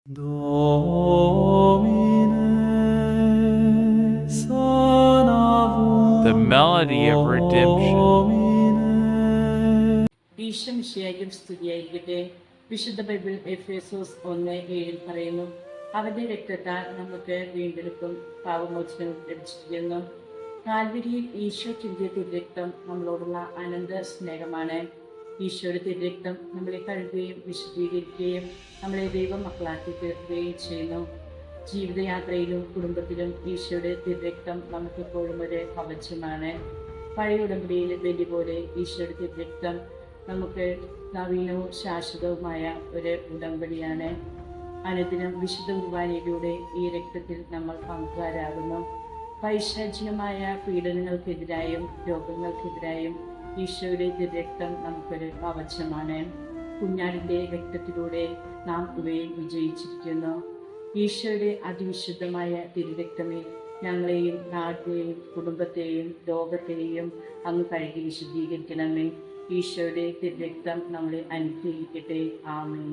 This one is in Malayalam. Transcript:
The melody of redemption. ഈശ്വമിശിയായും സ്തുതിയായിരിക്കട്ടെ. വിശുദ്ധ ബൈബിൾ എഫേസോസ് 1:7 പറയുന്നു, അവന്റെ രക്തത്താൽ നമുക്ക് വീണ്ടെടുപ്പും പാപമോചനവും ലഭിച്ചിരിക്കുന്നു. കാൽവരിയിൽ ഈശോ ചിന്തിയ തിരുരക്തം നമ്മളോടുള്ള അനന്ത സ്നേഹമാണ്. ഈശോയുടെ തിരുരക്തം നമ്മളെ കഴുകുകയും വിശുദ്ധീകരിക്കുകയും നമ്മളെ ദൈവമക്കളാക്കി തീർക്കുകയും ചെയ്യുന്നു. ജീവിതയാത്രയിലും കുടുംബത്തിലും ഈശോയുടെ തിരുരക്തം നമുക്കെപ്പോഴും ഒരു കവചമാണ്. പഴയ ഉടമ്പടിയിലെ ബലി പോലെ ഈശോയുടെ തിരുരക്തം നമുക്ക് നവീനവും ശാശ്വതവുമായ ഒരു ഉടമ്പടിയാണ്. അനുദിനം വിശുദ്ധ കുർബാനയിലൂടെ ഈ രക്തത്തിൽ നമ്മൾ പങ്കുകാരാകുന്നു. പൈശാചികമായ പീഡനങ്ങൾക്കെതിരായും രോഗങ്ങൾക്കെതിരായും ഈശോയുടെ തിരുരക്തം നമുക്കൊരു കവചമാണ്. കുഞ്ഞാടിൻ്റെ രക്തത്തിലൂടെ നാം ഇവയെ വിജയിച്ചിരിക്കുന്നു. ഈശോയുടെ അതിവിശുദ്ധമായ തിരുരക്തമേ, ഞങ്ങളെയും നാടിനെയും കുടുംബത്തെയും ലോകത്തെയും അങ്ങ് കഴുകി വിശുദ്ധീകരിക്കണമേ. ഈശോയുടെ തിരുരക്തം നമ്മളെ അനുഗ്രഹിക്കട്ടെ. ആമേൻ.